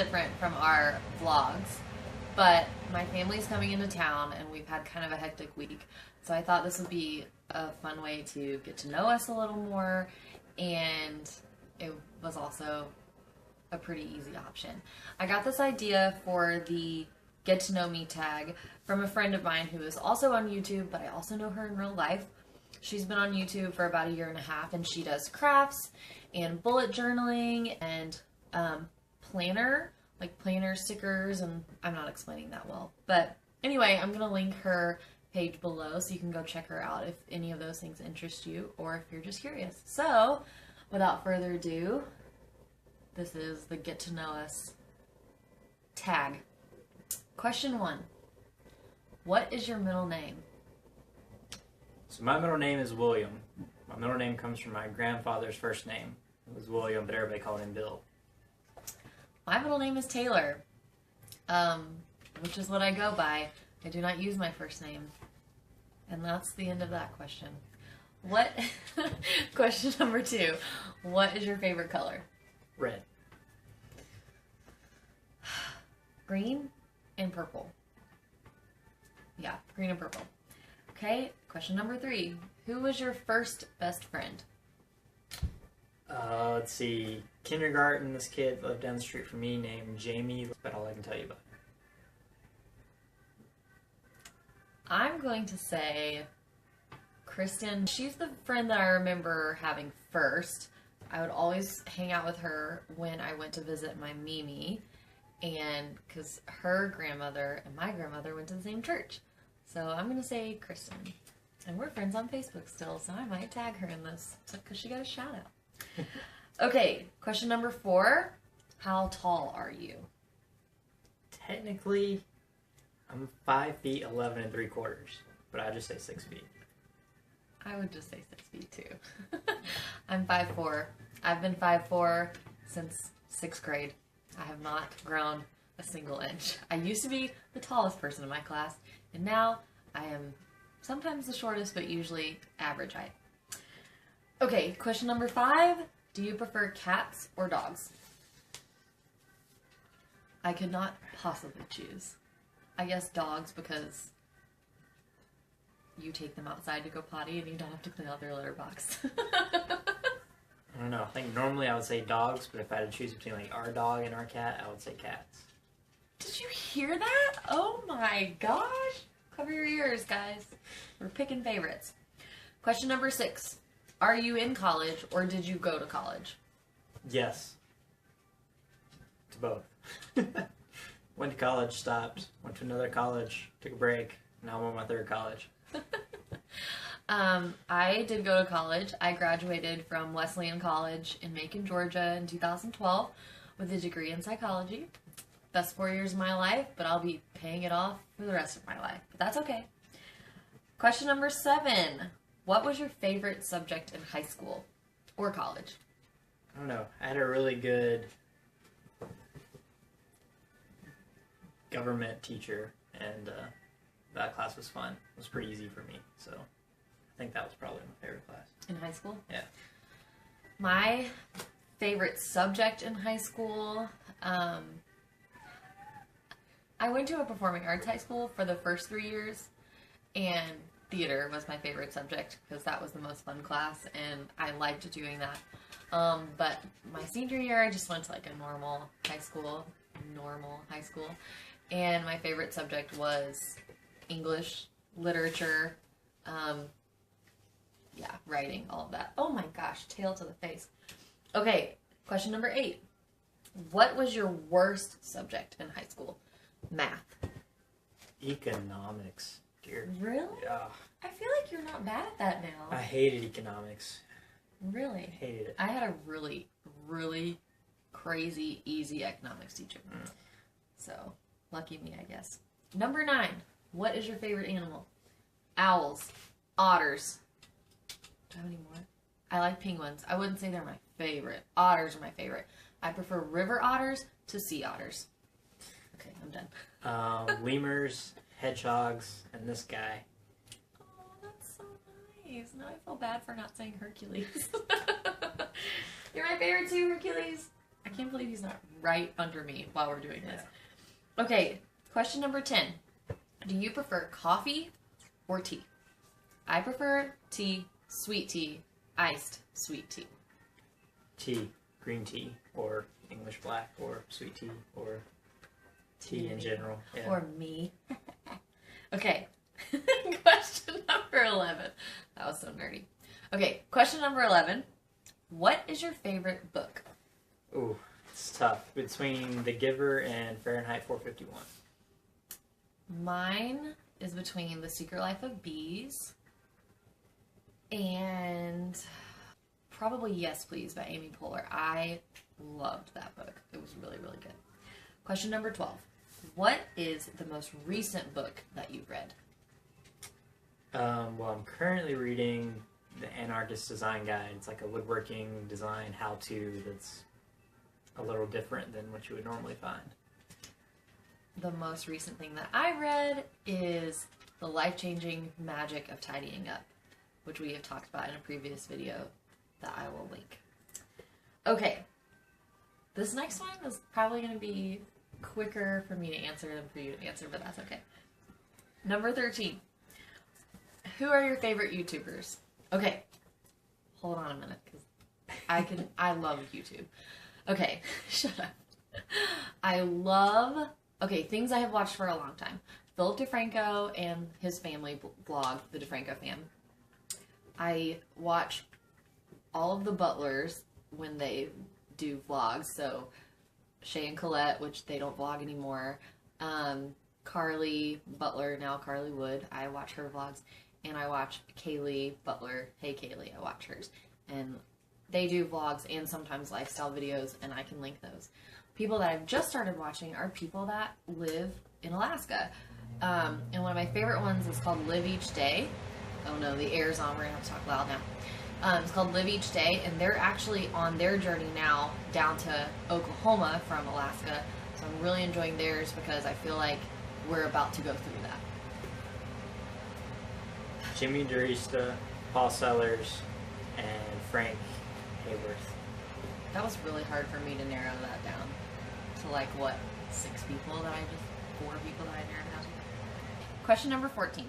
different from our vlogs, but my family's coming into town and we've had kind of a hectic week. So I thought this would be a fun way to get to know us a little more, and it was also a pretty easy option. I got this idea for the Get to Know Me tag from a friend of mine who is also on YouTube, but I also know her in real life. She's been on YouTube for about 1.5 years, and she does crafts and bullet journaling and planner stickers, and I'm not explaining that well. But anyway, I'm going to link her page below so you can go check her out if any of those things interest you or if you're just curious. So, without further ado, this is the Get to Know Us tag. Question 1. What is your middle name? So my middle name is William. My middle name comes from my grandfather's first name. It was William, but everybody called him Bill. My middle name is Taylor, which is what I go by. I do not use my first name. And that's the end of that question. Question number 2. What is your favorite color? Red. Green and purple. Yeah, green and purple. Okay, question number 3. Who was your first best friend? Let's see. Kindergarten, this kid lived down the street from me named Jamie. That's about all I can tell you about her. I'm going to say Kristen. She's the friend that I remember having first. I would always hang out with her when I went to visit my Mimi, and because her grandmother and my grandmother went to the same church. So I'm going to say Kristen. And we're friends on Facebook still, so I might tag her in this because she got a shout out. Okay, question number 4. How tall are you? Technically, I'm 5 feet 11 3/4, but I just say 6 feet. I would just say 6 feet too. I'm 5'4". I've been 5'4" since 6th grade. I have not grown a single inch. I used to be the tallest person in my class, and now I am sometimes the shortest, but usually average height. Okay, question number 5. Do you prefer cats or dogs? I could not possibly choose. I guess dogs because you take them outside to go potty and you don't have to clean out their litter box. I don't know. I think normally I would say dogs, but if I had to choose between like our dog and our cat, I would say cats. Did you hear that? Oh my gosh. Cover your ears, guys. We're picking favorites. Question number 6. Are you in college or did you go to college? Yes. To both. Went to college, stopped. Went to another college, took a break. Now I'm on my 3rd college. I did go to college. I graduated from Wesleyan College in Macon, Georgia in 2012 with a degree in psychology. Best 4 years of my life, but I'll be paying it off for the rest of my life. But that's okay. Question number 7. What was your favorite subject in high school or college? I don't know. I had a really good government teacher, and that class was fun. It was pretty easy for me, so I think that was probably my favorite class. In high school? Yeah. My favorite subject in high school, I went to a performing arts high school for the first 3 years, and theater was my favorite subject because that was the most fun class, and I liked doing that. But my senior year, I just went to like a normal high school, and my favorite subject was English, literature, yeah, writing, all of that. Oh my gosh, tail to the face. Okay, question number 8. What was your worst subject in high school? Math. Economics, dear. Really? Yeah. I feel like you're not bad at that now. I hated economics. Really? I hated it. I had a really, really crazy, easy economics teacher. So, lucky me, I guess. Number 9. What is your favorite animal? Owls. Otters. Do I have any more? I like penguins. I wouldn't say they're my favorite. Otters are my favorite. I prefer river otters to sea otters. Okay, I'm done. Lemurs, hedgehogs, and this guy. Oh, that's so nice. Now I feel bad for not saying Hercules. You're my favorite too, Hercules. I can't believe he's not right under me while we're doing this. Okay, question number 10. Do you prefer coffee or tea? I prefer tea, sweet tea, iced sweet tea. Tea, green tea, or English black, or sweet tea, or tea in general. Yeah. Or me. Okay, question number 11. That was so nerdy. Okay, question number 11. What is your favorite book? Ooh, it's tough. Between The Giver and Fahrenheit 451. Mine is between The Secret Life of Bees and probably Yes Please by Amy Poehler. I loved that book. It was really, really good. Question number 12. What is the most recent book that you've read? Well, I'm currently reading The Anarchist Design Guide. It's like a woodworking design how-to that's a little different than what you would normally find. The most recent thing that I read is The Life-Changing Magic of Tidying Up, which we have talked about in a previous video that I will link. Okay, this next one is probably going to be quicker for me to answer than for you to answer, but that's okay. Number 13. Who are your favorite YouTubers? Okay, hold on a minute, because I love YouTube. Okay, shut up. I love, things I have watched for a long time. Philip DeFranco and his family blog, the DeFranco Fam. I watch all of the Butlers when they do vlogs, so Shay and Colette, which they don't vlog anymore. Carlie Butler, now Carlie Wood, I watch her vlogs. And I watch Kayli Butler, HeyKayli, I watch hers. And they do vlogs and sometimes lifestyle videos, and I can link those. People that I've just started watching are people that live in Alaska. And one of my favorite ones is called Live Each Day. Oh no, the air's on, we're gonna have to talk loud now. It's called Live Each Day, and they're actually on their journey now down to Oklahoma from Alaska. So I'm really enjoying theirs because I feel like we're about to go through that. Jimmy Diresta, Paul Sellers, and Frank Howorth. That was really hard for me to narrow that down to like what, 6 people that I just, 4 people that I narrowed down to. Question number 14.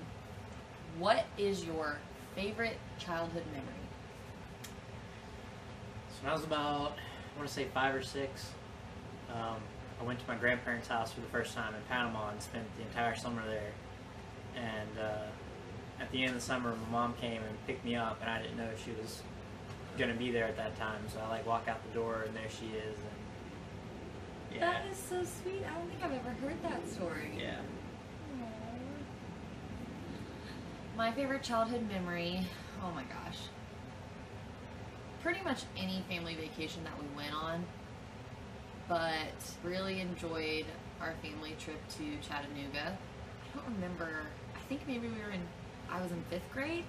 What is your favorite childhood memory? So when I was about, I want to say 5 or 6, I went to my grandparents' house for the first time in Panama and spent the entire summer there. And at the end of the summer, my mom came and picked me up, and I didn't know she was going to be there at that time. So I walk out the door, and there she is. And yeah. That is so sweet. I don't think I've ever heard that story. Yeah. Aww. My favorite childhood memory, oh my gosh. Pretty much any family vacation that we went on, but really enjoyed our family trip to Chattanooga. I don't remember, I think maybe I was in 5th grade?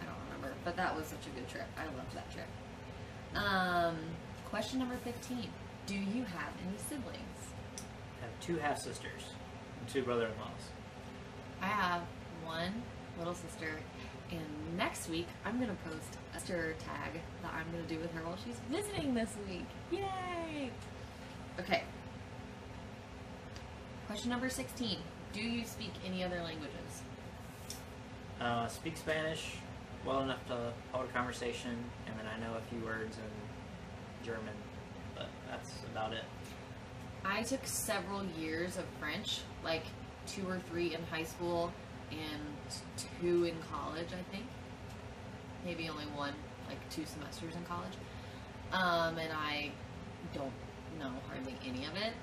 I don't remember, but that was such a good trip. I loved that trip. Question number 15. Do you have any siblings? I have 2 half-sisters and 2 brother-in-laws. I have 1 little sister, and next week I'm going to post a sister tag that I'm going to do with her while she's visiting this week. Yay! Okay. Question number 16. Do you speak any other languages? Speak Spanish well enough to hold a conversation, and then I know a few words in German, but that's about it. I took several years of French, like 2 or 3 in high school and 2 in college, I think. Maybe only 1, like 2 semesters in college. And I don't know hardly any of it.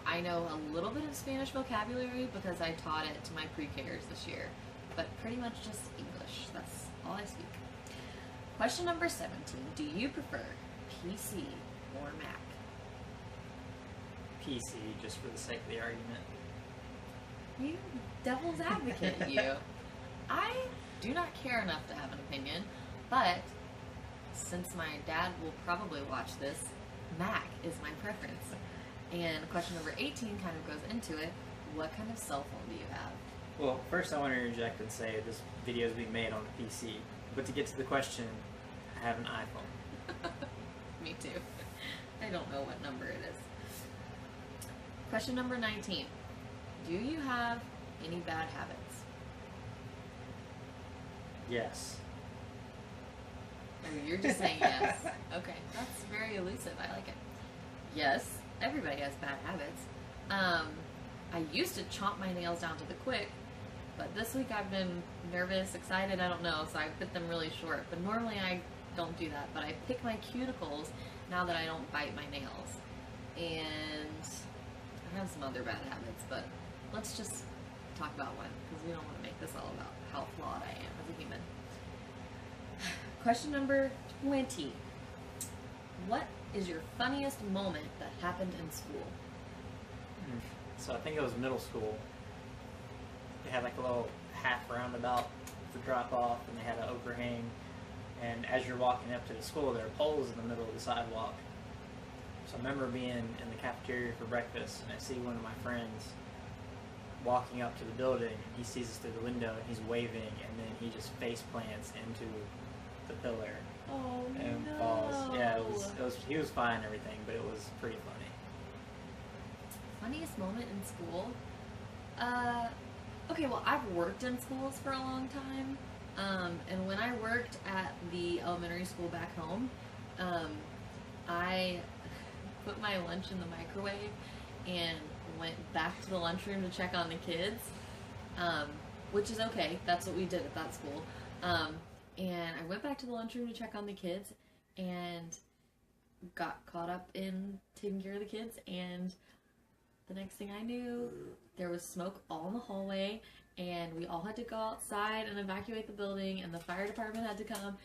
I know a little bit of Spanish vocabulary because I taught it to my pre-Kers this year, but pretty much just English. That's all I speak. Question number 17. Do you prefer PC or Mac? PC, just for the sake of the argument. You devil's advocate, you. I do not care enough to have an opinion, but since my dad will probably watch this, Mac is my preference. And question number 18 kind of goes into it. What kind of cell phone do you have? Well, first I want to interject and say this video is being made on a PC. But to get to the question, I have an iPhone. Me too. I don't know what number it is. Question number 19. Do you have any bad habits? Yes. Oh, you're just saying yes. Okay, that's very elusive. I like it. Yes, everybody has bad habits. I used to chomp my nails down to the quick, but this week I've been nervous, excited, I don't know, so I put them really short. But normally I don't do that, but I pick my cuticles now that I don't bite my nails. And I have some other bad habits, but let's just talk about one, because we don't want to make this all about how flawed I am as a human. Question number 20. What is your funniest moment that happened in school? So I think it was middle school. They had like a little half roundabout to drop off, and they had an overhang. And as you're walking up to the school, there are poles in the middle of the sidewalk. So I remember being in the cafeteria for breakfast, and I see one of my friends walking up to the building, and he sees us through the window, and he's waving, and then he just face plants into the pillar and no. falls. Yeah, he was fine and everything, but it was pretty funny. Funniest moment in school? Okay, well, I've worked in schools for a long time. And when I worked at the elementary school back home, I put my lunch in the microwave and went back to the lunchroom to check on the kids, which is okay. That's what we did at that school. And I went back to the lunchroom to check on the kids and got caught up in taking care of the kids, and the next thing I knew, there was smoke all in the hallway, and we all had to go outside and evacuate the building, and the fire department had to come,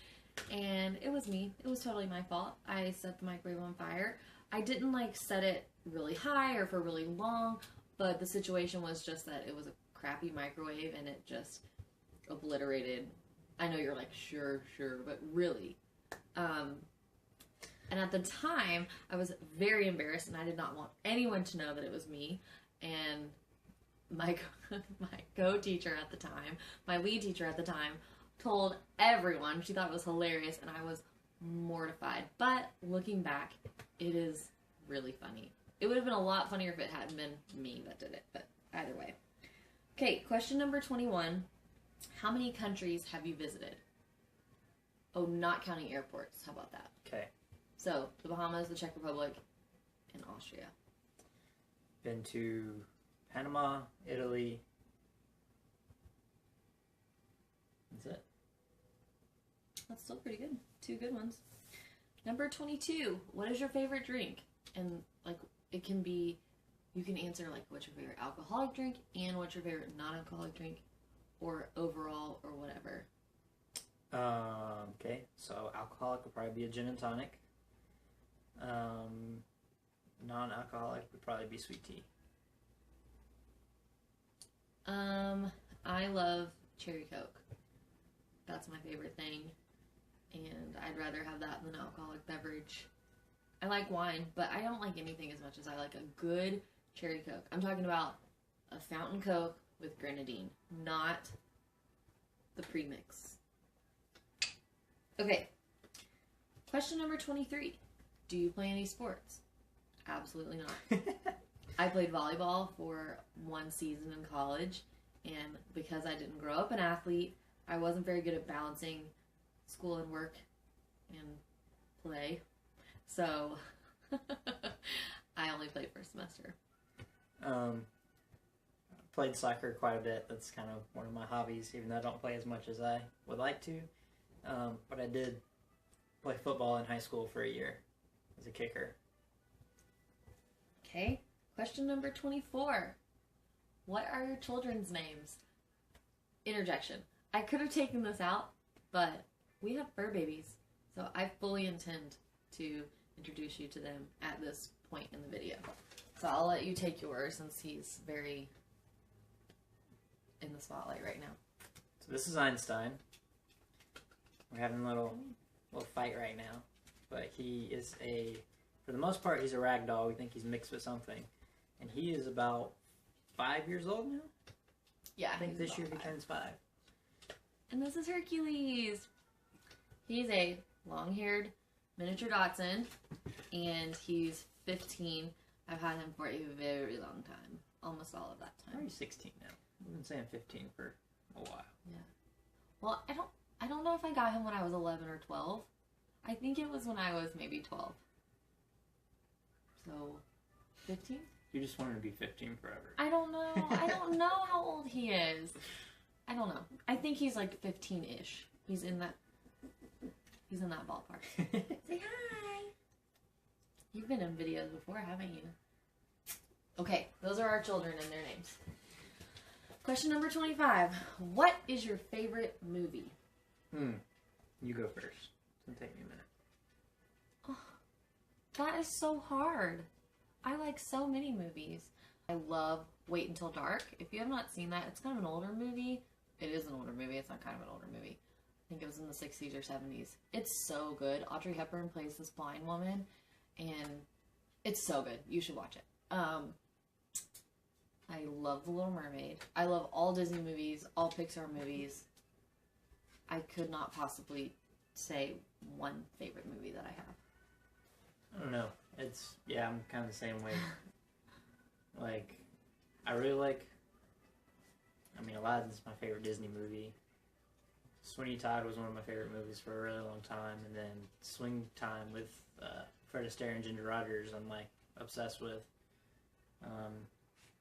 and it was me. It was totally my fault. I set the microwave on fire. I didn't like set it really high or for really long, but the situation was just that it was a crappy microwave, and it just obliterated. I know you're like, sure, but really. And at the time, I was very embarrassed, and I did not want anyone to know that it was me. And my co-teacher at the time, my lead teacher at the time, told everyone. She thought it was hilarious, and I was mortified. But looking back, it is really funny. It would have been a lot funnier if it hadn't been me that did it, but either way. Okay, question number 21. How many countries have you visited? Oh, not counting airports. How about that? Okay. So, the Bahamas, the Czech Republic, and Austria. Been to Panama, Italy. That's it. That's still pretty good. 2 good ones. Number 22. What is your favorite drink? And, like, it can be, you can answer, like, what's your favorite alcoholic drink and what's your favorite non-alcoholic drink, or overall, or whatever. Okay, so alcoholic would probably be a gin and tonic. Non-alcoholic would probably be sweet tea. I love cherry Coke. That's my favorite thing, and I'd rather have that than an alcoholic beverage. I like wine, but I don't like anything as much as I like a good cherry Coke. I'm talking about a fountain Coke with grenadine, not the premix. Okay, question number 23. Do you play any sports? Absolutely not. I played volleyball for 1 season in college, and because I didn't grow up an athlete, I wasn't very good at balancing school and work and play. So, I only played for a semester. Played soccer quite a bit. That's kind of one of my hobbies, even though I don't play as much as I would like to. But I did play football in high school for a year as a kicker. Okay, question number 24. What are your children's names? Interjection. I could have taken this out, but we have fur babies, so I fully intend to introduce you to them at this point in the video. So I'll let you take yours since he's very in the spotlight right now. So this is Einstein. We're having a little fight right now, but he is for the most part, he's a rag doll. We think he's mixed with something, and he is about 5 years old now. Yeah, I think this year he turns 5. And this is Hercules. He's a long-haired miniature Dachshund, and he's 15. I've had him for a very long time. Almost all of that time. Probably 16 now. I've been saying 15 for a while. Yeah. Well, I don't know if I got him when I was 11 or 12. I think it was when I was maybe 12. So, 15? You just wanted to be 15 forever. I don't know. I don't know how old he is. I don't know. I think he's like 15-ish. He's in that ballpark. Say hi. You've been in videos before, haven't you? Okay, those are our children and their names. Question number 25. What is your favorite movie? You go first. It's going to take me a minute. Oh, that is so hard. I like so many movies. I love Wait Until Dark. If you have not seen that, it's kind of an older movie. It is an older movie. It's not kind of an older movie. I think it was in the 60s or 70s. It's so good. Audrey Hepburn plays this blind woman, and it's so good. You should watch it. I love The Little Mermaid. I love all Disney movies, all Pixar movies. I could not possibly say one favorite movie that I have. I don't know. I'm kind of the same way. Like, I really like, Aladdin's my favorite Disney movie. Sweeney Todd was one of my favorite movies for a really long time. And then Swing Time with Fred Astaire and Ginger Rogers, I'm, like, obsessed with.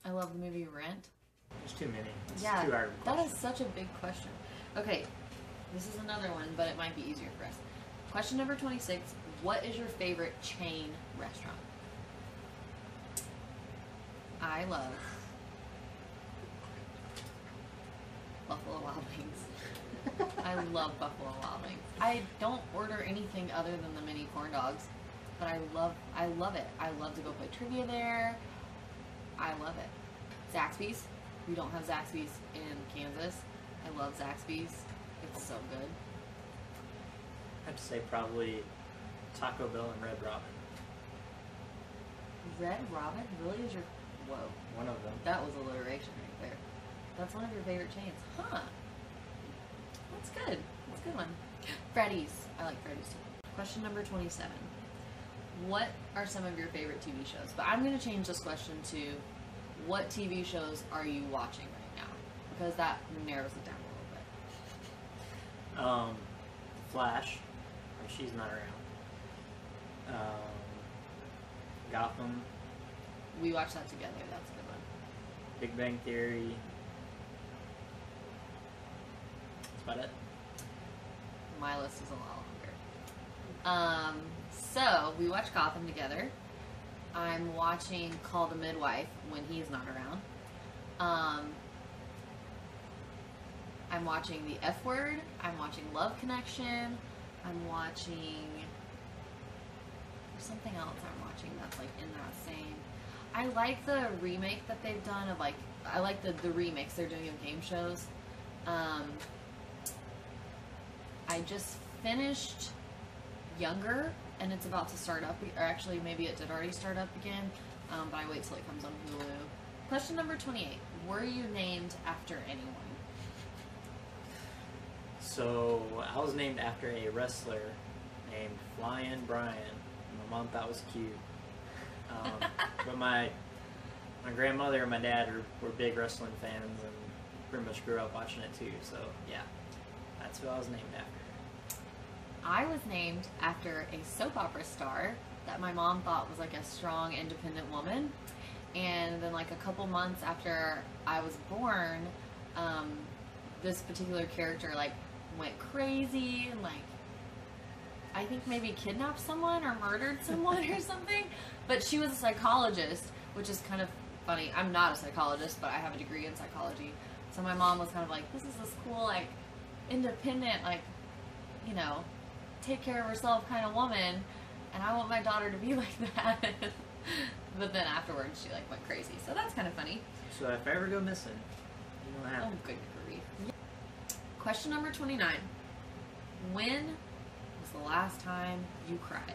I love the movie Rent. There's too many. It's Yeah, too hard of a that question. is such a big question. Okay, this is another one, but it might be easier for us. Question number 26. What is your favorite chain restaurant? I love Buffalo Wild Wings. I love Buffalo Wild Wings. I don't order anything other than the mini corn dogs, but I love it. I love to go play trivia there. I love it. Zaxby's. We don't have Zaxby's in Kansas. I love Zaxby's. It's so good. I have to say probably Taco Bell and Red Robin. Red Robin really is your... Whoa. One of them. That was alliteration right there. That's one of your favorite chains. Huh. That's good. That's a good one. Freddy's. I like Freddy's too. Question number 27. What are some of your favorite TV shows? But I'm going to change this question to what TV shows are you watching right now? Because that narrows it down a little bit. Flash. She's not around. Gotham. We watched that together. That's a good one. Big Bang Theory. That's about it. My list is a lot longer. So we watched Gotham together. I'm watching Call the Midwife when he's not around. I'm watching The F Word. I'm watching Love Connection. I'm watching... There's something else I'm watching that's like in that same... I like the remake that they've done of like... I like the remakes they're doing of game shows. I just finished Younger, and it's about to start up, or actually maybe it did already start up again, but I wait till it comes on Hulu. Question number 28. Were you named after anyone? So, I was named after a wrestler named Flying Brian. My mom thought it was cute. But my grandmother and my dad were big wrestling fans and pretty much grew up watching it too, so yeah. That's who I was named after. I was named after a soap opera star that my mom thought was like a strong, independent woman. And then like a couple months after I was born, this particular character like went crazy and like I think maybe kidnapped someone or murdered someone or something. But she was a psychologist, which is kind of funny. I'm not a psychologist, but I have a degree in psychology. So my mom was kind of like, this is this cool, like, independent, like, you know, take care of herself kind of woman, and I want my daughter to be like that. But then afterwards, she, like, went crazy. So that's kind of funny. So if I ever go missing, you know what happened. Oh, good grief. Question number 29. When was the last time you cried?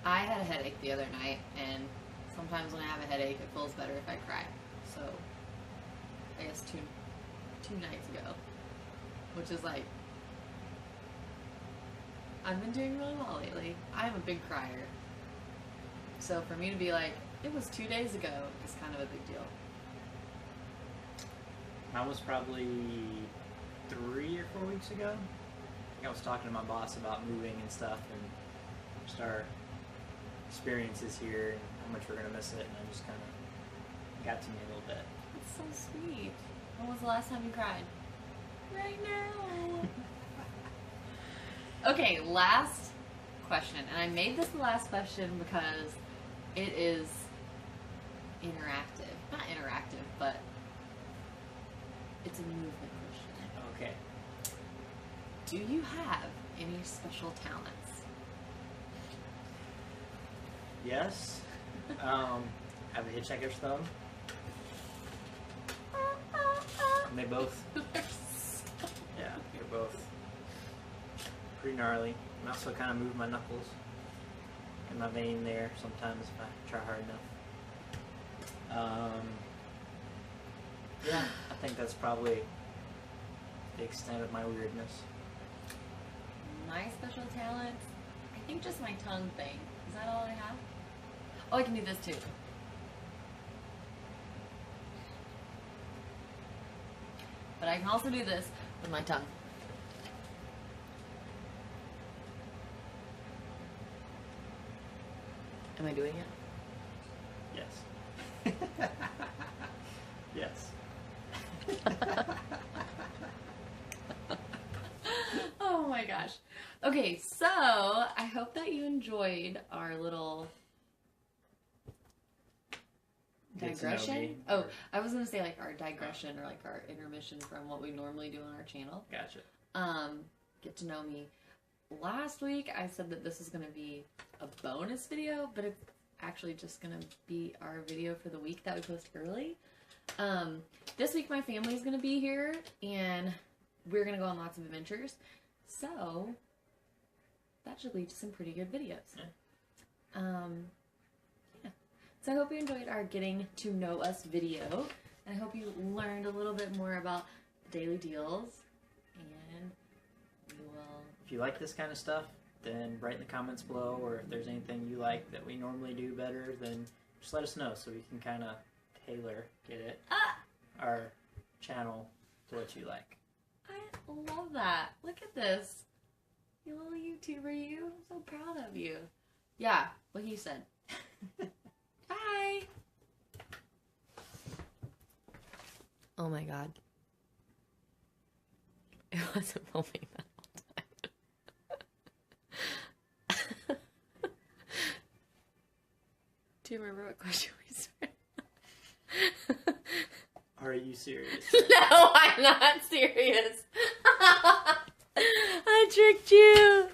I had a headache the other night, and sometimes when I have a headache, it feels better if I cry. So, I guess two nights ago, which is like I've been doing really well lately. I'm a big crier. So for me to be like, it was 2 days ago, is kind of a big deal. Mine was probably 3 or 4 weeks ago. I think I was talking to my boss about moving and stuff and just our experiences here and how much we're going to miss it, and I just kind of got to me a little bit. That's so sweet. When was the last time you cried? Right now. Okay, last question. And I made this the last question because it is interactive. Not interactive, but it's a movement question. Okay. Do you have any special talents? Yes. I have a hitchhiker's thumb. And they both, yeah, they're both pretty gnarly. I also kind of move my knuckles and my vein there sometimes if I try hard enough. Yeah, I think that's probably the extent of my weirdness. My special talent? I think just my tongue thing. Is that all I have? Oh, I can do this too. But I can also do this with my tongue. Am I doing it? Yes. Yes. Oh my gosh. Okay, so I hope that you enjoyed our little digression. Oh, I was gonna say like our digression or like our intermission from what we normally do on our channel. Gotcha. Get to know me. Last week I said that this is gonna be a bonus video, but it's actually just gonna be our video for the week that we post early. This week my family's gonna be here and we're gonna go on lots of adventures. So that should lead to some pretty good videos. Yeah. So I hope you enjoyed our getting to know us video. And I hope you learned a little bit more about daily deals. And we will... If you like this kind of stuff, then write in the comments below, or if there's anything you like that we normally do better, then just let us know so we can kind of our channel to what you like. I love that. Look at this. You little YouTuber, you. I'm so proud of you. Yeah, what he said. Bye. Oh my god. It wasn't filming that whole time. Do you remember what question we said? Are you serious? No, I'm not serious. I tricked you.